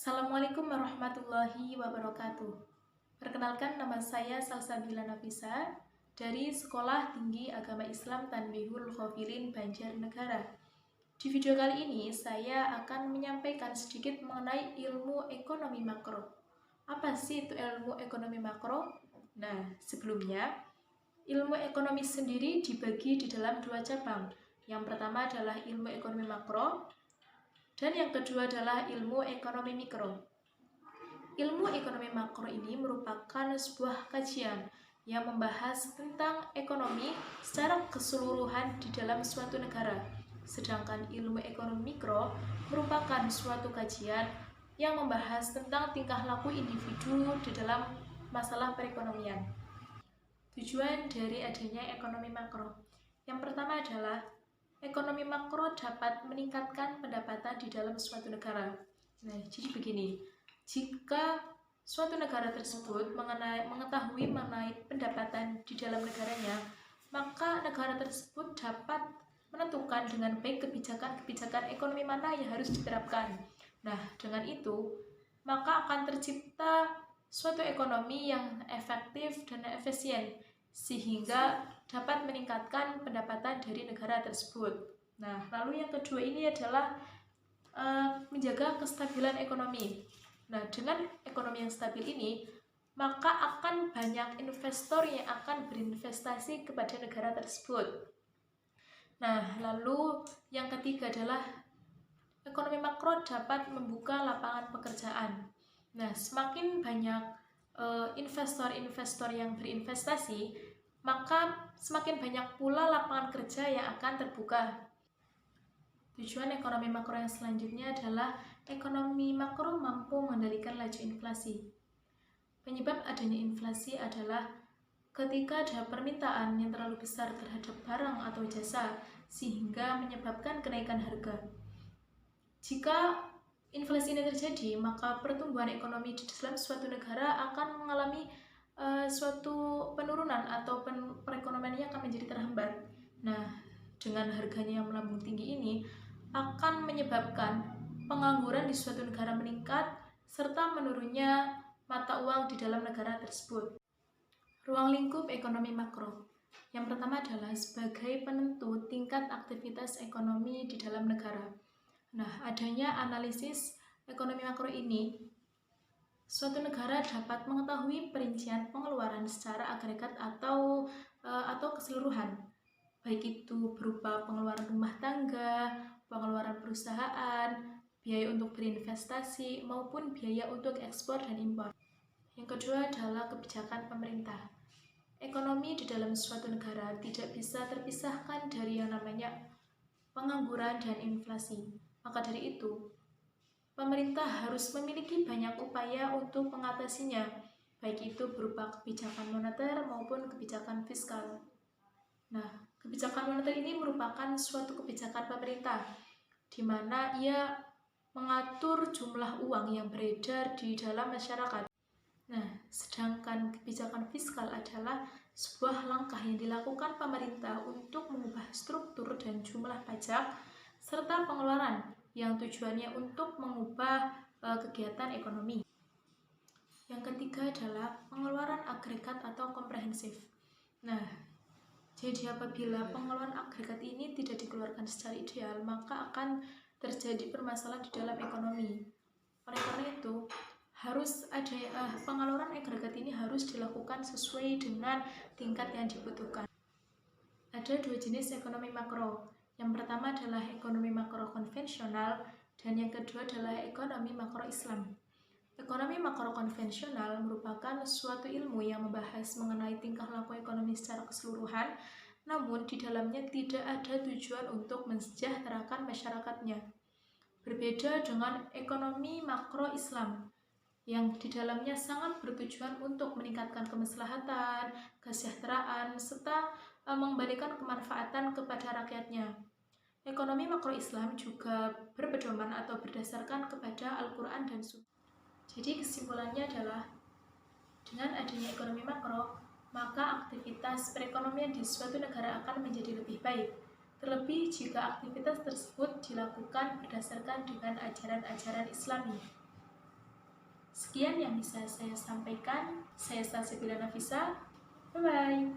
Assalamualaikum warahmatullahi wabarakatuh. Perkenalkan, nama saya Salsabila Nafisa dari Sekolah Tinggi Agama Islam Tanbihul Khofilin Banjarnegara. Di video kali ini saya akan menyampaikan sedikit mengenai ilmu ekonomi makro. Apa sih itu ilmu ekonomi makro? Nah, sebelumnya ilmu ekonomi sendiri dibagi di dalam dua cabang. Yang pertama adalah ilmu ekonomi makro, dan yang kedua adalah ilmu ekonomi mikro. Ilmu ekonomi makro ini merupakan sebuah kajian yang membahas tentang ekonomi secara keseluruhan di dalam suatu negara. Sedangkan ilmu ekonomi mikro merupakan suatu kajian yang membahas tentang tingkah laku individu di dalam masalah perekonomian. Tujuan dari adanya ekonomi makro. Yang pertama adalah ekonomi makro dapat meningkatkan pendapatan di dalam suatu negara. Nah, jadi begini, jika suatu negara tersebut mengetahui mengenai pendapatan di dalam negaranya, maka negara tersebut dapat menentukan dengan baik kebijakan ekonomi mana yang harus diterapkan. Nah, dengan itu, maka akan tercipta suatu ekonomi yang efektif dan efisien, sehingga dapat meningkatkan pendapatan dari negara tersebut. Nah, lalu yang kedua ini adalah menjaga kestabilan ekonomi. Nah, dengan ekonomi yang stabil ini, maka akan banyak investor yang akan berinvestasi kepada negara tersebut. Nah, lalu yang ketiga adalah ekonomi makro dapat membuka lapangan pekerjaan. Nah, semakin banyak investor-investor yang berinvestasi, maka semakin banyak pula lapangan kerja yang akan terbuka. Tujuan ekonomi makro yang selanjutnya adalah ekonomi makro mampu mengendalikan laju inflasi. Penyebab adanya inflasi adalah ketika ada permintaan yang terlalu besar terhadap barang atau jasa, sehingga menyebabkan kenaikan harga. Jika inflasi ini terjadi, maka pertumbuhan ekonomi di dalam suatu negara akan mengalami suatu penurunan atau perekonomiannya akan menjadi terhambat. Nah, dengan harganya yang melambung tinggi ini akan menyebabkan pengangguran di suatu negara meningkat serta menurunnya mata uang di dalam negara tersebut. Ruang lingkup ekonomi makro. Yang pertama adalah sebagai penentu tingkat aktivitas ekonomi di dalam negara. Nah, adanya analisis ekonomi makro ini, suatu negara dapat mengetahui perincian pengeluaran secara agregat atau keseluruhan, baik itu berupa pengeluaran rumah tangga, pengeluaran perusahaan, biaya untuk berinvestasi, maupun biaya untuk ekspor dan impor. Yang kedua adalah kebijakan pemerintah. Ekonomi di dalam suatu negara tidak bisa terpisahkan dari yang namanya pengangguran dan inflasi. Maka dari itu, pemerintah harus memiliki banyak upaya untuk mengatasinya, baik itu berupa kebijakan moneter maupun kebijakan fiskal. Nah, kebijakan moneter ini merupakan suatu kebijakan pemerintah, di mana ia mengatur jumlah uang yang beredar di dalam masyarakat. Nah, sedangkan kebijakan fiskal adalah sebuah langkah yang dilakukan pemerintah untuk mengubah struktur dan jumlah pajak serta pengeluaran yang tujuannya untuk mengubah kegiatan ekonomi. Yang ketiga adalah pengeluaran agregat atau komprehensif. Nah, jadi apabila pengeluaran agregat ini tidak dikeluarkan secara ideal, maka akan terjadi permasalahan di dalam ekonomi. Oleh karena itu, harus ada pengeluaran agregat ini harus dilakukan sesuai dengan tingkat yang dibutuhkan. Ada dua jenis ekonomi makro. Yang pertama adalah ekonomi makro konvensional dan yang kedua adalah ekonomi makro Islam. Ekonomi makro konvensional merupakan suatu ilmu yang membahas mengenai tingkah laku ekonomi secara keseluruhan, namun di dalamnya tidak ada tujuan untuk mensejahterakan masyarakatnya. Berbeda dengan ekonomi makro Islam, yang di dalamnya sangat bertujuan untuk meningkatkan kemaslahatan, kesejahteraan, serta mengembalikan kemanfaatan kepada rakyatnya. Ekonomi makro Islam juga berpedoman atau berdasarkan kepada Al-Quran dan Sunnah. Jadi kesimpulannya adalah, dengan adanya ekonomi makro, maka aktivitas perekonomian di suatu negara akan menjadi lebih baik. Terlebih jika aktivitas tersebut dilakukan berdasarkan dengan ajaran-ajaran Islami. Sekian yang bisa saya sampaikan. Saya Salsabila Nafisa. Bye-bye.